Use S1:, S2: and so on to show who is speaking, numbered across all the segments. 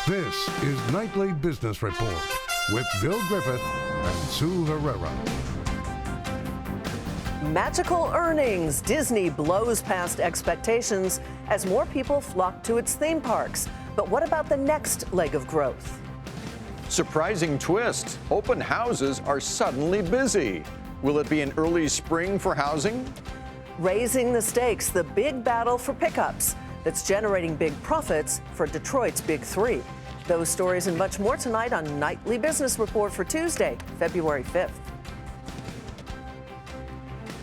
S1: This is Nightly Business Report with Bill Griffith and Sue Herrera.
S2: Magical earnings. Disney blows past expectations as more people flock to its theme parks. But what about the next leg of growth?
S3: Surprising twist. Open houses are suddenly busy. Will it be an early spring for housing?
S2: Raising the stakes, the big battle for pickups that's generating big profits for Detroit's Big Three. Those stories and much more tonight on Nightly Business Report for Tuesday, February 5th.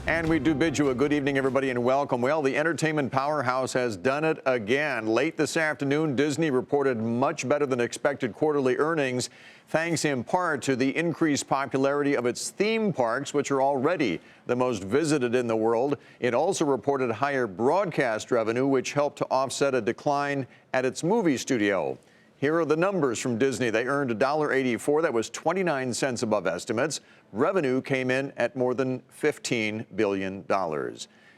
S3: And we do bid you a good evening, everybody, and welcome. Well, the entertainment powerhouse has done it again. Late this afternoon, Disney reported much better than expected quarterly earnings, thanks in part to the increased popularity of its theme parks, which are already the most visited in the world. It also reported higher broadcast revenue, which helped to offset a decline at its movie studio. Here are the numbers from Disney. They earned $1.84. That was 29 cents above estimates. Revenue came in at more than $15 billion.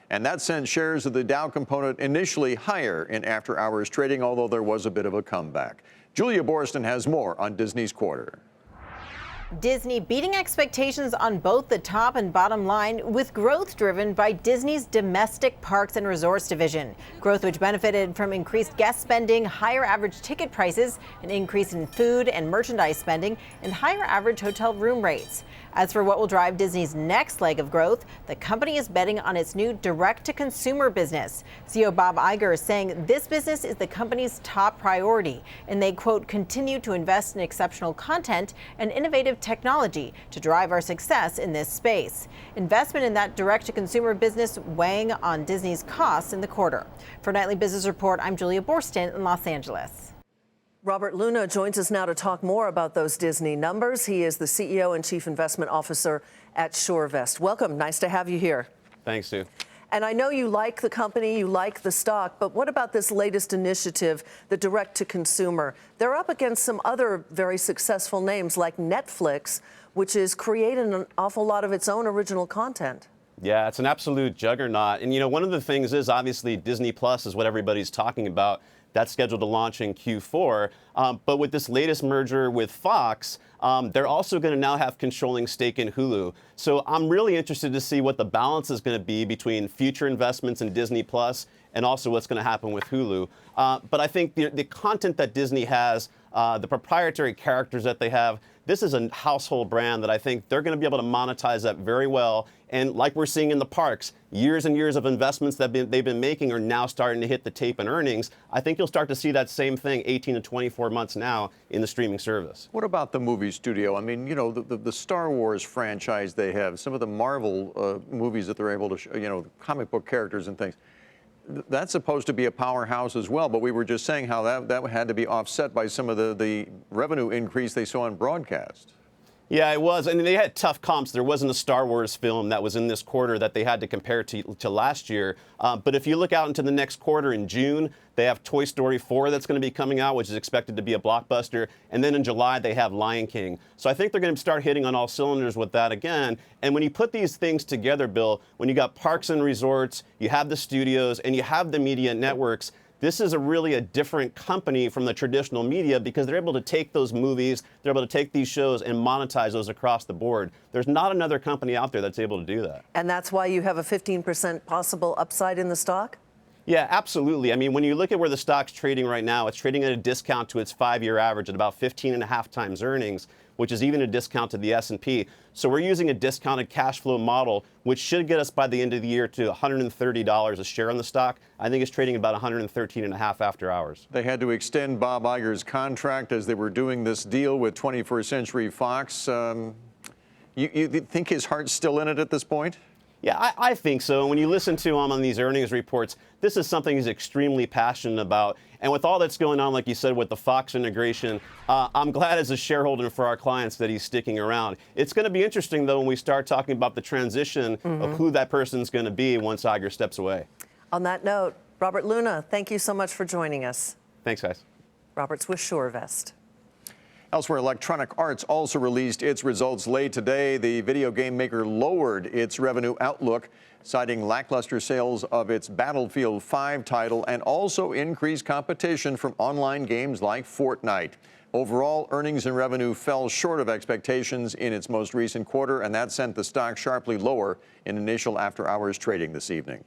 S3: And that sent shares of the Dow component initially higher in after-hours trading, although there was a bit of a comeback. Julia Borston has more on Disney's quarter.
S4: Disney beating expectations on both the top and bottom line, with growth driven by Disney's domestic parks and resorts division. Growth which benefited from increased guest spending, higher average ticket prices, an increase in food and merchandise spending, and higher average hotel room rates. As for what will drive Disney's next leg of growth, the company is betting on its new direct-to-consumer business. CEO Bob Iger is saying this business is the company's top priority, and they, quote, continue to invest in exceptional content and innovative technology to drive our success in this space. Investment in that direct-to-consumer business weighing on Disney's costs in the quarter. For Nightly Business Report, I'm Julia Borston in Los Angeles.
S2: Robert Luna joins us now to talk more about those Disney numbers. He is the CEO and Chief Investment Officer at SureVest. Welcome. Nice to have you here.
S5: Thanks, Sue.
S2: And I know you like the company, you like the stock, but what about this latest initiative, the direct-to-consumer? They're up against some other very successful names like Netflix, which is creating an awful lot of its own original content.
S5: Yeah, it's an absolute juggernaut. And, you know, one of the things is obviously Disney Plus is what everybody's talking about. That's scheduled to launch in Q4. But with this latest merger with Fox, they're also going to now have controlling stake in Hulu. So I'm really interested to see what the balance is going to be between future investments in Disney Plus and also what's going to happen with Hulu. But I think the content that Disney has, the proprietary characters that they have, this is a household brand that I think they're going to be able to monetize that very well. And like we're seeing in the parks, years and years of investments that they've been making are now starting to hit the tape and earnings. I think you'll start to see that same thing 18 to 24 months now in the streaming service.
S3: What about the movie studio? I mean, you know, the Star Wars franchise they have, some of the Marvel movies that they're able to show, you know, comic book characters and things. That's supposed to be a powerhouse as well, but we were just saying how that had to be offset by some of the revenue increase they saw in broadcast.
S5: Yeah, it was. And they had tough comps. There wasn't a Star Wars film that was in this quarter that they had to compare to last year. But if you look out into the next quarter in June, they have Toy Story 4 that's going to be coming out, which is expected to be a blockbuster. And then in July, they have Lion King. So I think they're going to start hitting on all cylinders with that again. And when you put these things together, Bill, when you got parks and resorts, you have the studios, and you have the media networks, this is really a different company from the traditional media because they're able to take those movies, they're able to take these shows and monetize those across the board. There's not another company out there that's able to do that.
S2: And that's why you have a 15% possible upside in the stock?
S5: Yeah, absolutely. I mean, when you look at where the stock's trading right now, it's trading at a discount to its 5-year average at about 15.5 times earnings, which is even a discount to the S&P. So we're using a discounted cash flow model, which should get us by the end of the year to $130 a share on the stock. I think it's trading about 113.5 after hours.
S3: They had to extend Bob Iger's contract as they were doing this deal with 21st Century Fox. You think his heart's still in it at this point?
S5: Yeah, I think so. And when you listen to him on these earnings reports, this is something he's extremely passionate about. And with all that's going on, like you said, with the Fox integration, I'm glad as a shareholder for our clients that he's sticking around. It's going to be interesting, though, when we start talking about the transition of who that person's going to be once Iger steps away.
S2: On that note, Robert Luna, thank you so much for joining us.
S5: Thanks, guys.
S2: Robert's with SureVest.
S3: Elsewhere, Electronic Arts also released its results late today. The video game maker lowered its revenue outlook, citing lackluster sales of its Battlefield 5 title and also increased competition from online games like Fortnite. Overall, earnings and revenue fell short of expectations in its most recent quarter, and that sent the stock sharply lower in initial after-hours trading this evening.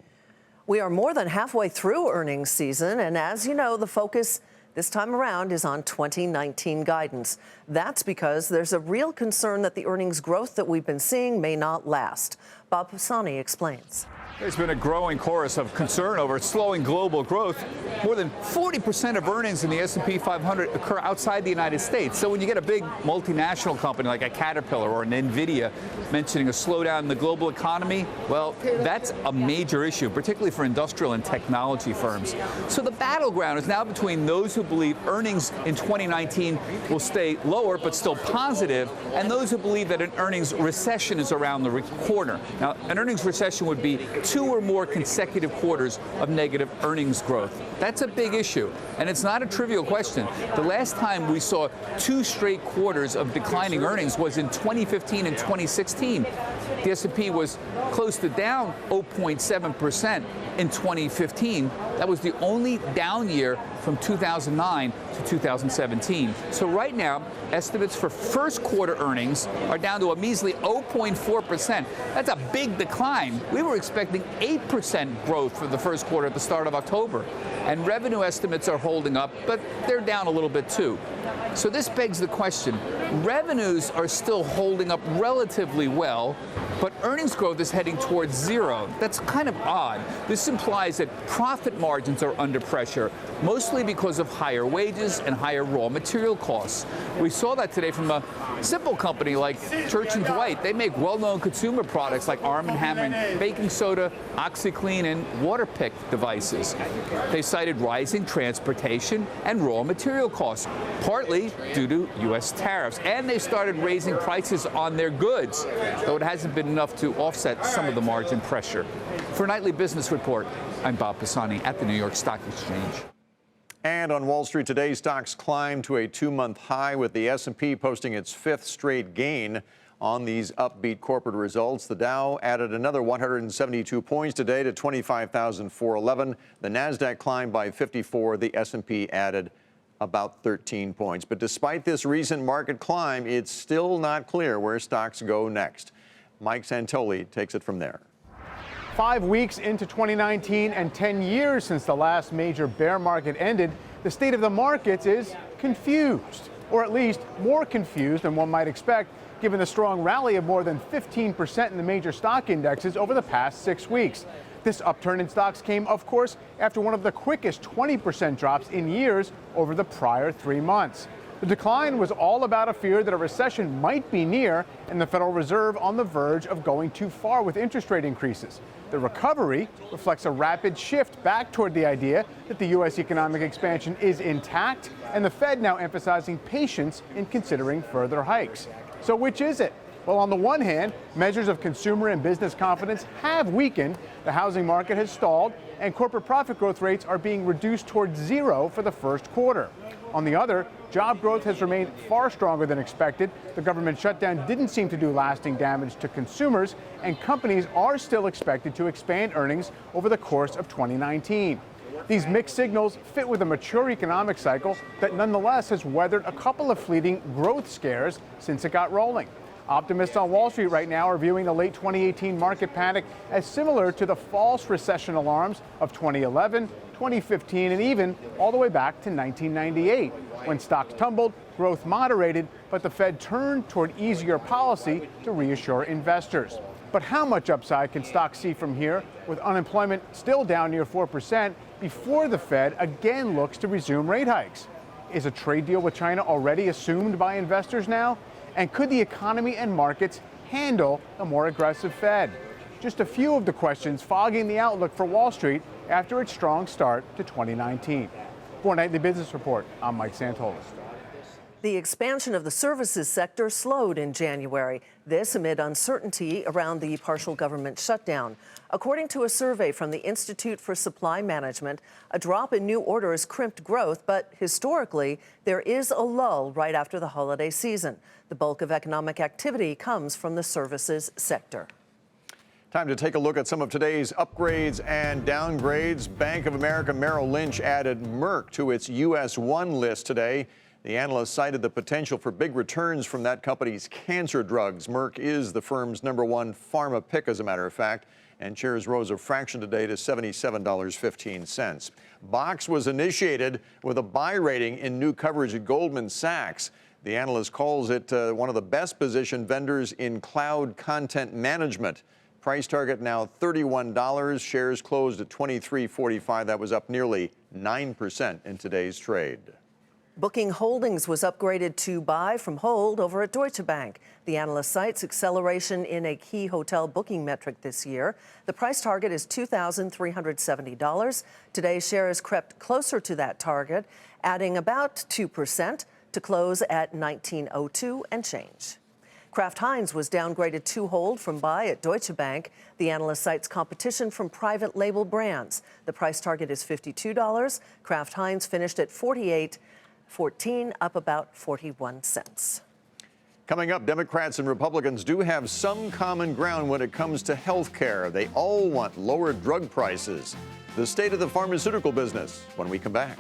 S2: We are more than halfway through earnings season, and as you know, the focus this time around is on 2019 guidance. That's because there's a real concern that the earnings growth that we've been seeing may not last. Bob Pisani explains.
S6: There's been a growing chorus of concern over slowing global growth. More than 40% of earnings in the S&P 500 occur outside the United States. So when you get a big multinational company like a Caterpillar or an NVIDIA mentioning a slowdown in the global economy, well, that's a major issue, particularly for industrial and technology firms. So the battleground is now between those who believe earnings in 2019 will stay lower but still positive, and those who believe that an earnings recession is around the corner. Now, an earnings recession would be 2 or more consecutive quarters of negative earnings growth. That's a big issue, and it's not a trivial question. The last time we saw 2 straight quarters of declining earnings was in 2015 and 2016. The S&P was close to down 0.7% in 2015. That was the only down year from 2009 to 2017. So right now, estimates for first quarter earnings are down to a measly 0.4%. That's a big decline. We were expecting 8% growth for the first quarter at the start of October. And revenue estimates are holding up, but they're down a little bit too. So this begs the question, revenues are still holding up relatively well, but earnings growth is heading towards zero. That's kind of odd. This implies that profit margins are under pressure, mostly because of higher wages and higher raw material costs. We saw that today from a simple company like Church & Dwight. They make well-known consumer products like Arm & Hammer baking soda, OxyClean, and Waterpik devices. They cited rising transportation and raw material costs, partly due to U.S. tariffs. And they started raising prices on their goods, though it hasn't been enough to offset some of the margin pressure. For Nightly Business Report, I'm Bob Pisani at the New York Stock Exchange.
S3: And on Wall Street today, stocks climbed to a 2-month high, with the S&P posting its 5th straight gain on these upbeat corporate results. The Dow added another 172 points today to 25,411. The Nasdaq climbed by 54. The S&P added about 13 points. But despite this recent market climb, it's still not clear where stocks go next. Mike Santoli takes it from there.
S7: 5 weeks into 2019 and 10 years since the last major bear market ended, the state of the markets is confused, or at least more confused than one might expect, given the strong rally of more than 15% in the major stock indexes over the past 6 weeks. This upturn in stocks came, of course, after one of the quickest 20% drops in years over the prior 3 months. The decline was all about a fear that a recession might be near and the Federal Reserve on the verge of going too far with interest rate increases. The recovery reflects a rapid shift back toward the idea that the U.S. economic expansion is intact and the Fed now emphasizing patience in considering further hikes. So which is it? Well, on the one hand, measures of consumer and business confidence have weakened, the housing market has stalled, and corporate profit growth rates are being reduced towards zero for the first quarter. On the other, job growth has remained far stronger than expected. The government shutdown didn't seem to do lasting damage to consumers, and companies are still expected to expand earnings over the course of 2019. These mixed signals fit with a mature economic cycle that nonetheless has weathered a couple of fleeting growth scares since it got rolling. Optimists on Wall Street right now are viewing the late 2018 market panic as similar to the false recession alarms of 2011, 2015, and even all the way back to 1998, when stocks tumbled, growth moderated, but the Fed turned toward easier policy to reassure investors. But how much upside can stocks see from here, with unemployment still down near 4%, before the Fed again looks to resume rate hikes? Is a trade deal with China already assumed by investors now? And could the economy and markets handle a more aggressive Fed? Just a few of the questions fogging the outlook for Wall Street after its strong start to 2019. For Nightly Business Report, I'm Mike Santoli.
S2: The expansion of the services sector slowed in January, this amid uncertainty around the partial government shutdown. According to a survey from the Institute for Supply Management, a drop in new orders crimped growth, but historically, there is a lull right after the holiday season. The bulk of economic activity comes from the services sector.
S3: Time to take a look at some of today's upgrades and downgrades. Bank of America Merrill Lynch added Merck to its US 1 list today. The analyst cited the potential for big returns from that company's cancer drugs. Merck is the firm's #1 pharma pick, as a matter of fact, and shares rose a fraction today to $77.15. Box was initiated with a buy rating in new coverage at Goldman Sachs. The analyst calls it one of the best positioned vendors in cloud content management. Price target now $31. Shares closed at $23.45. That was up nearly 9% in today's trade.
S2: Booking Holdings was upgraded to buy from hold over at Deutsche Bank. The analyst cites acceleration in a key hotel booking metric this year. The price target is $2,370. Today's shares crept closer to that target, adding about 2% to close at $19.02 and change. Kraft Heinz was downgraded to hold from buy at Deutsche Bank. The analyst cites competition from private label brands. The price target is $52. Kraft Heinz finished at $48.14, up about 41 cents.
S3: Coming up, Democrats and Republicans do have some common ground when it comes to health care. They all want lower drug prices. The state of the pharmaceutical business when we come back.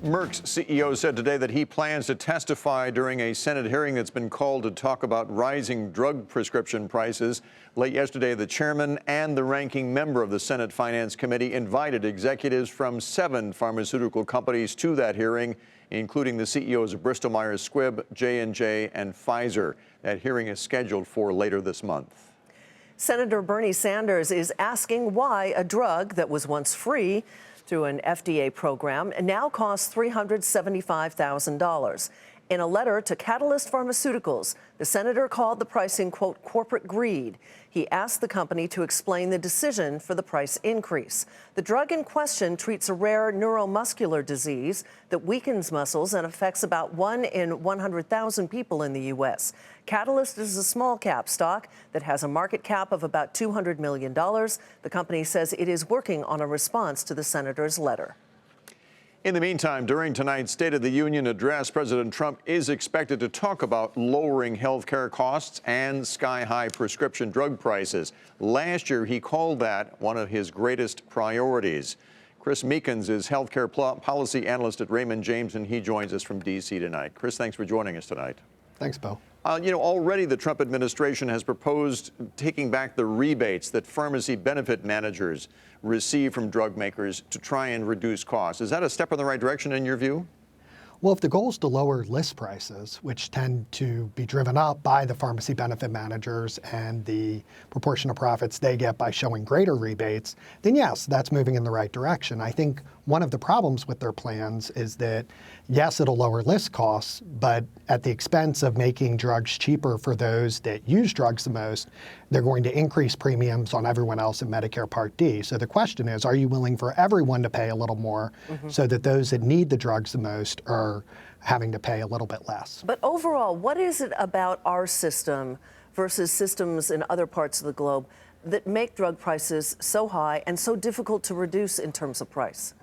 S3: Merck's CEO said today that he plans to testify during a Senate hearing that's been called to talk about rising drug prescription prices. Late yesterday, the chairman and the ranking member of the Senate Finance Committee invited executives from 7 pharmaceutical companies to that hearing, including the CEOs of Bristol Myers Squibb, J&J, and Pfizer. That hearing is scheduled for later this month.
S2: Senator Bernie Sanders is asking why a drug that was once free through an FDA program now costs $375,000. In a letter to Catalyst Pharmaceuticals, the senator called the pricing, quote, corporate greed. He asked the company to explain the decision for the price increase. The drug in question treats a rare neuromuscular disease that weakens muscles and affects about 1 in 100,000 people in the U.S. Catalyst is a small cap stock that has a market cap of about $200 million. The company says it is working on a response to the senator's letter.
S3: In the meantime, during tonight's State of the Union address, President Trump is expected to talk about lowering health care costs and sky-high prescription drug prices. Last year, he called that one of his greatest priorities. Chris Meekins is healthcare policy analyst at Raymond James, and he joins us from D.C. tonight. Chris, thanks for joining us tonight.
S8: Thanks, Bo.
S3: Already the Trump administration has proposed taking back the rebates that pharmacy benefit managers receive from drug makers to try and reduce costs. Is that a step in the right direction in your view?
S8: Well, if the goal is to lower list prices, which tend to be driven up by the pharmacy benefit managers and the proportion of profits they get by showing greater rebates, then yes, that's moving in the right direction. I think one of the problems with their plans is that, yes, it'll lower list costs, but at the expense of making drugs cheaper for those that use drugs the most, they're going to increase premiums on everyone else in Medicare Part D. So the question is, are you willing for everyone to pay a little more so that those that need the drugs the most are having to pay a little bit less?
S2: But overall, what is it about our system versus systems in other parts of the globe that make drug prices so high and so difficult to reduce in terms of price?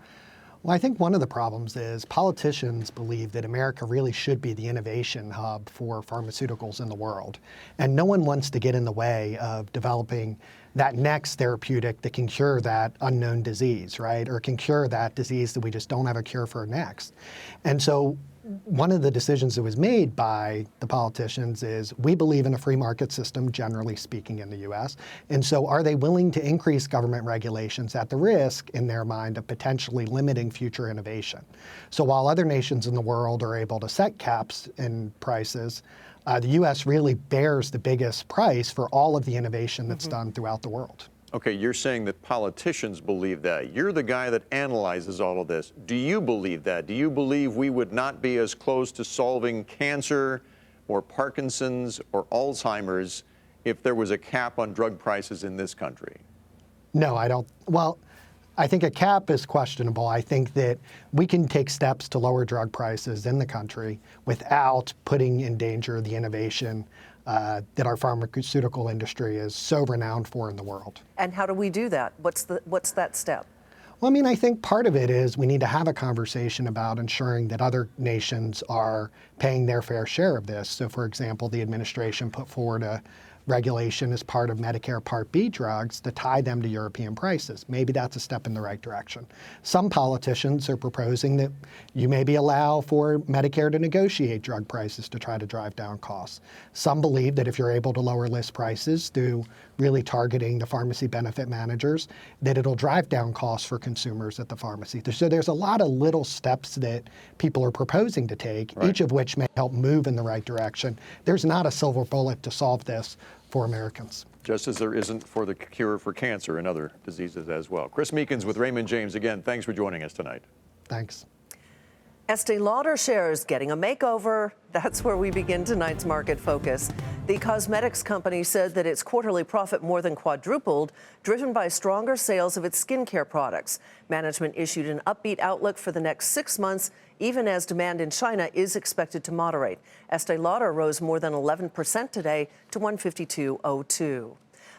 S8: Well, I think one of the problems is politicians believe that America really should be the innovation hub for pharmaceuticals in the world. And no one wants to get in the way of developing that next therapeutic that can cure that unknown disease, right? Or can cure that disease that we just don't have a cure for next. And so one of the decisions that was made by the politicians is we believe in a free market system, generally speaking, in the U.S. And so are they willing to increase government regulations at the risk, in their mind, of potentially limiting future innovation? So while other nations in the world are able to set caps in prices, the U.S. really bears the biggest price for all of the innovation that's done throughout the world.
S3: Okay, you're saying that politicians believe that. You're the guy that analyzes all of this. Do you believe that? Do you believe we would not be as close to solving cancer or Parkinson's or Alzheimer's if there was a cap on drug prices in this country?
S8: No, I don't. Well, I think a cap is questionable. I think that we can take steps to lower drug prices in the country without putting in danger the innovation that our pharmaceutical industry is so renowned for in the world.
S2: And how do we do that? What's that step?
S8: Well, I mean, I think part of it is we need to have a conversation about ensuring that other nations are paying their fair share of this. So, for example, the administration put forward a regulation as part of Medicare Part B drugs to tie them to European prices. Maybe that's a step in the right direction. Some politicians are proposing that you maybe allow for Medicare to negotiate drug prices to try to drive down costs. Some believe that if you're able to lower list prices through really targeting the pharmacy benefit managers, that it'll drive down costs for consumers at the pharmacy. So there's a lot of little steps that people are proposing to take, each of which may help move in the right direction. There's not a silver bullet to solve this for Americans.
S3: Just as there isn't for the cure for cancer and other diseases as well. Chris Meekins with Raymond James, again, thanks for joining us tonight.
S8: Thanks.
S2: Estee Lauder shares getting a makeover. That's where we begin tonight's market focus. The cosmetics company said that its quarterly profit more than quadrupled, driven by stronger sales of its skincare products. Management issued an upbeat outlook for the next 6 months, even as demand in China is expected to moderate. Estee Lauder rose more than 11% today to $152.02.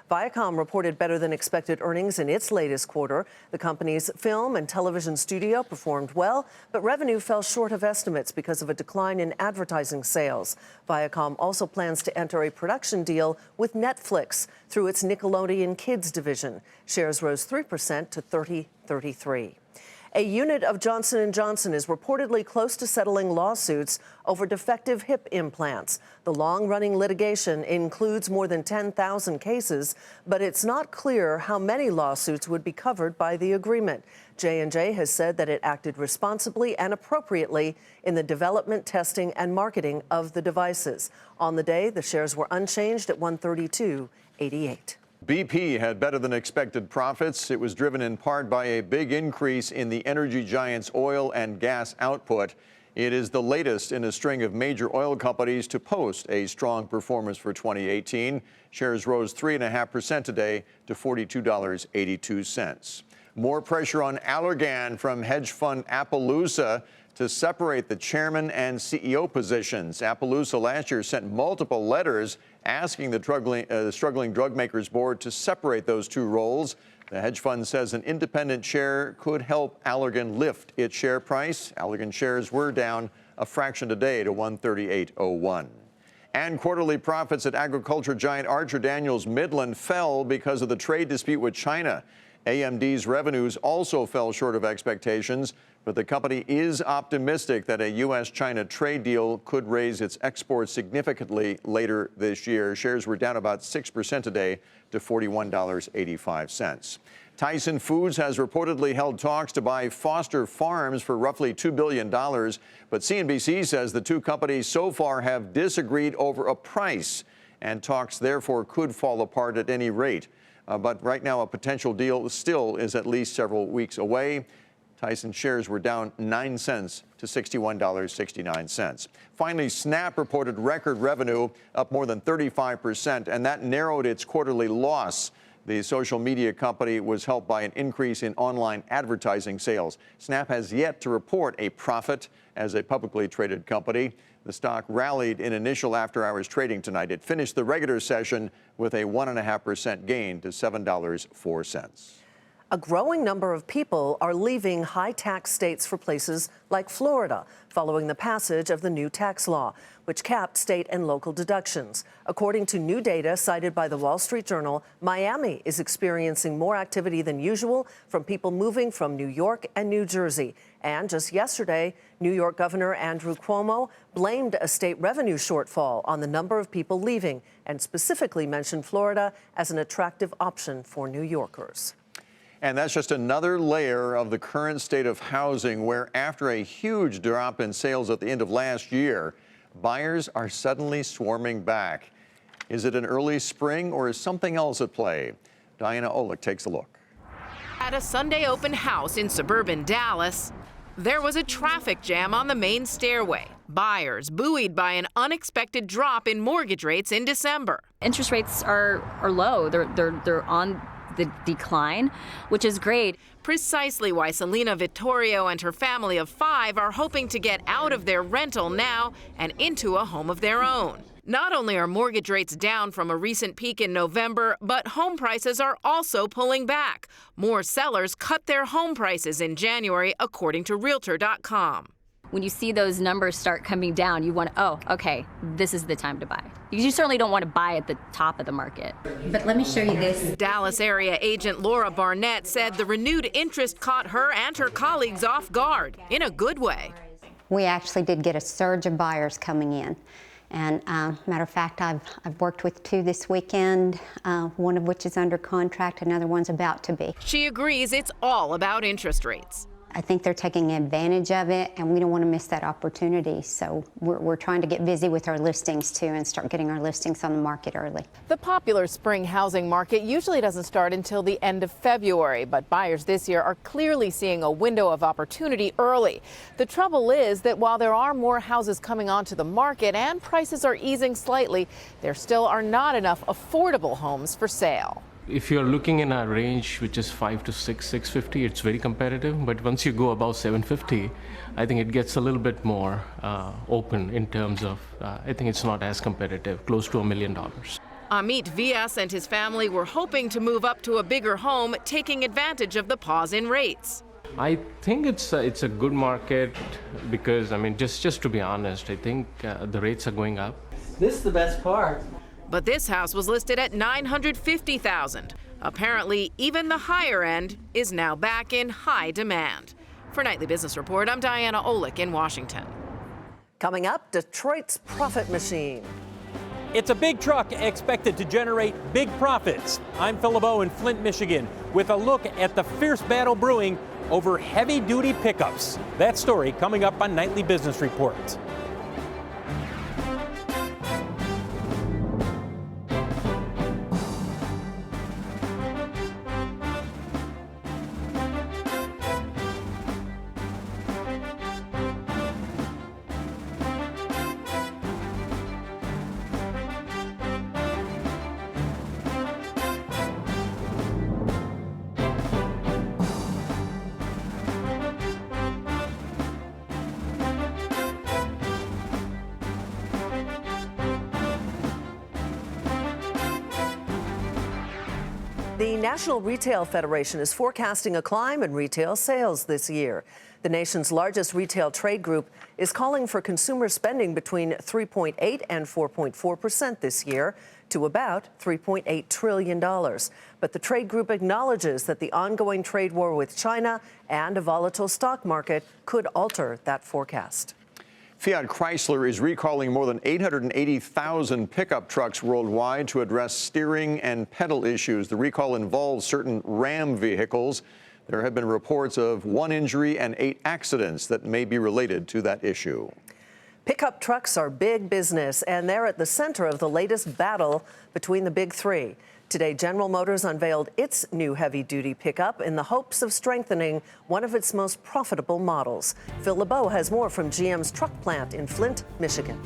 S2: Viacom reported better than expected earnings in its latest quarter. The company's film and television studio performed well, but revenue fell short of estimates because of a decline in advertising sales. Viacom also plans to enter a production deal with Netflix through its Nickelodeon Kids division. Shares rose 3% to $30.33. A unit of Johnson & Johnson is reportedly close to settling lawsuits over defective hip implants. The long-running litigation includes more than 10,000 cases, but it's not clear how many lawsuits would be covered by the agreement. J&J has said that it acted responsibly and appropriately in the development, testing, and marketing of the devices. On the day, the shares were unchanged at $132.88.
S3: BP had better than expected profits. It was driven in part by a big increase in the energy giant's oil and gas output. It is the latest in a string of major oil companies to post a strong performance for 2018. Shares rose 3.5% today to $42.82. More pressure on Allergan from hedge fund Appaloosa to separate the chairman and CEO positions. Appaloosa last year sent multiple letters asking the struggling drug makers board to separate those two roles. The hedge fund says an independent chair could help Allergan lift its share price. Allergan shares were down a fraction today to $138.01. And quarterly profits at agriculture giant Archer Daniels Midland fell because of the trade dispute with China. AMD's revenues also fell short of expectations, but the company is optimistic that a U.S.-China trade deal could raise its exports significantly later this year. Shares were down about 6% today to $41.85. Tyson Foods has reportedly held talks to buy Foster Farms for roughly $2 billion, but CNBC says the two companies so far have disagreed over a price, and talks therefore could fall apart at any rate. But right now, a potential deal still is at least several weeks away. Tyson shares were down 9 cents to $61.69. Finally, Snap reported record revenue up more than 35%, and that narrowed its quarterly loss. The social media company was helped by an increase in online advertising sales. Snap has yet to report a profit as a publicly traded company. The stock rallied in initial after-hours trading tonight. It finished the regular session with a 1.5% gain to $7.04.
S2: A growing number of people are leaving high-tax states for places like Florida, following the passage of the new tax law, which capped state and local deductions. According to new data cited by the Wall Street Journal, Miami is experiencing more activity than usual from people moving from New York and New Jersey. And just yesterday, New York Governor Andrew Cuomo blamed a state revenue shortfall on the number of people leaving and specifically mentioned Florida as an attractive option for New Yorkers.
S3: And that's just another layer of the current state of housing where, after a huge drop in sales at the end of last year, buyers are suddenly swarming back. Is it an early spring or is something else at play? Diana Olick takes a look.
S9: At a Sunday open house in suburban Dallas, there was a traffic jam on the main stairway. Buyers buoyed by an unexpected drop in mortgage rates in December.
S10: Interest rates are low. They're on the decline, which is great.
S9: Precisely why Selena Vittorio and her family of 5 are hoping to get out of their rental now and into a home of their own. Not only are mortgage rates down from a recent peak in November, but home prices are also pulling back. More sellers cut their home prices in January, according to Realtor.com.
S10: When you see those numbers start coming down, you want to, oh, okay, this is the time to buy. Because you certainly don't want to buy at the top of the market.
S11: But let me show you this.
S9: Dallas area agent Laura Barnett said the renewed interest caught her and her colleagues off guard, in a good way.
S11: We actually did get a surge of buyers coming in. And matter of fact, I've worked with 2 this weekend, one of which is under contract, another one's about to be.
S9: She agrees it's all about interest rates.
S11: I think they're taking advantage of it, and we don't want to miss that opportunity. So we're trying to get busy with our listings, too, and start getting our listings on the market early.
S12: The popular spring housing market usually doesn't start until the end of February, but buyers this year are clearly seeing a window of opportunity early. The trouble is that while there are more houses coming onto the market and prices are easing slightly, there still are not enough affordable homes for sale.
S13: If you're looking in our range, which is 5 to 6, 650, it's very competitive. But once you go above 750, I think it gets a little bit more open in terms of, I think it's not as competitive, close to $1 million.
S9: Amit Vyas and his family were hoping to move up to a bigger home, taking advantage of the pause in rates.
S13: I think it's a good market because, I mean, just to be honest, I think the rates are going up.
S14: This is the best part.
S9: But this house was listed at $950,000. Apparently, even the higher end is now back in high demand. For Nightly Business Report, I'm Diana Olick in Washington.
S2: Coming up, Detroit's profit machine.
S15: It's a big truck expected to generate big profits. I'm Phil LeBeau in Flint, Michigan, with a look at the fierce battle brewing over heavy-duty pickups. That story coming up on Nightly Business Report.
S2: The National Retail Federation is forecasting a climb in retail sales this year. The nation's largest retail trade group is calling for consumer spending between 3.8 and 4.4% this year to about $3.8 trillion. But the trade group acknowledges that the ongoing trade war with China and a volatile stock market could alter that forecast.
S3: Fiat Chrysler is recalling more than 880,000 pickup trucks worldwide to address steering and pedal issues. The recall involves certain Ram vehicles. There have been reports of 1 injury and 8 accidents that may be related to that issue.
S2: Pickup trucks are big business, and they're at the center of the latest battle between the big 3. Today, General Motors unveiled its new heavy-duty pickup in the hopes of strengthening one of its most profitable models. Phil LeBeau has more from GM's truck plant in Flint, Michigan.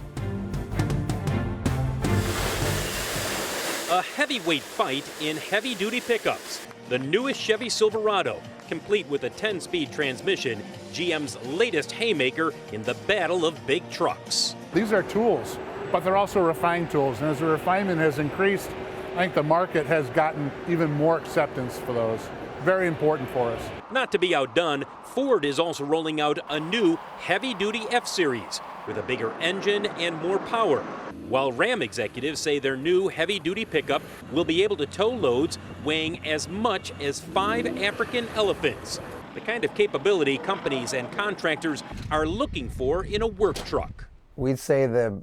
S15: A heavyweight fight in heavy-duty pickups. The newest Chevy Silverado, complete with a 10-speed transmission, GM's latest haymaker in the battle of big trucks.
S16: These are tools, but they're also refined tools, and as the refinement has increased, I think the market has gotten even more acceptance for those. very important for us.
S15: Not to be outdone, Ford is also rolling out a new heavy-duty F-Series with a bigger engine and more power, while Ram executives say their new heavy-duty pickup will be able to tow loads weighing as much as 5 African elephants, the kind of capability companies and contractors are looking for in a work truck.
S14: We'd say the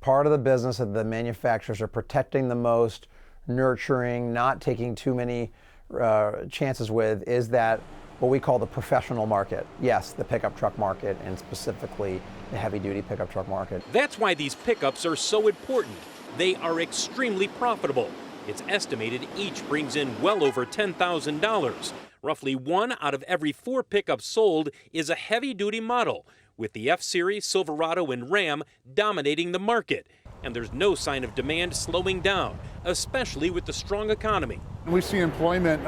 S14: part of the business that the manufacturers are protecting the most, nurturing, not taking too many chances with, is that what we call the professional market. Yes, the pickup truck market, and specifically the heavy-duty pickup truck market.
S15: That's why these pickups are so important. They are extremely profitable. It's estimated each brings in well over $10,000. Roughly 1 out of every 4 pickups sold is a heavy-duty model, with the F-Series, Silverado, and Ram dominating the market. And there's no sign of demand slowing down, especially with the strong economy.
S16: We see employment,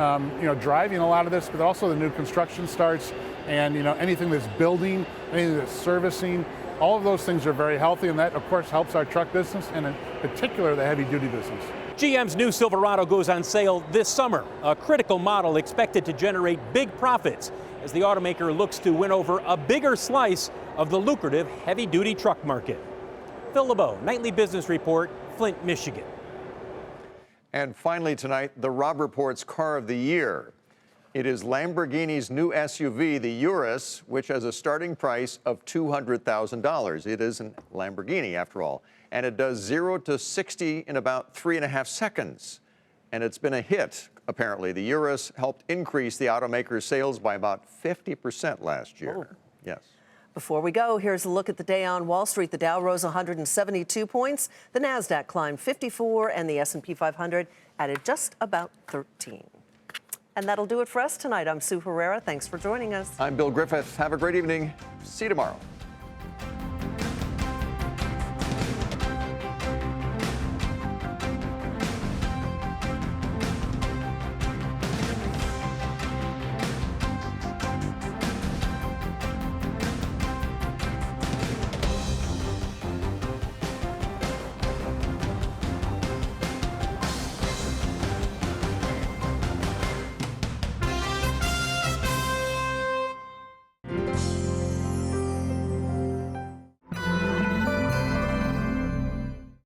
S16: driving a lot of this, but also the new construction starts, and anything that's building, anything that's servicing, all of those things are very healthy, and that, of course, helps our truck business, and in particular, the heavy-duty business.
S15: GM's new Silverado goes on sale this summer, a critical model expected to generate big profits as the automaker looks to win over a bigger slice of the lucrative heavy-duty truck market. Phil LeBeau, Nightly Business Report, Flint, Michigan.
S3: And finally tonight, the Robb Report's Car of the Year. It is Lamborghini's new SUV, the Urus, which has a starting price of $200,000. It is a Lamborghini, after all. And it does 0 to 60 in about 3.5 seconds. And it's been a hit, apparently. The Urus helped increase the automaker's sales by about 50% last year.
S2: Oh.
S3: Yes.
S2: Before we go, here's a look at the day on Wall Street. The Dow rose 172 points, the Nasdaq climbed 54, and the S&P 500 added just about 13. And that'll do it for us tonight. I'm Sue Herrera. Thanks for joining us.
S3: I'm Bill Griffith. Have a great evening. See you tomorrow.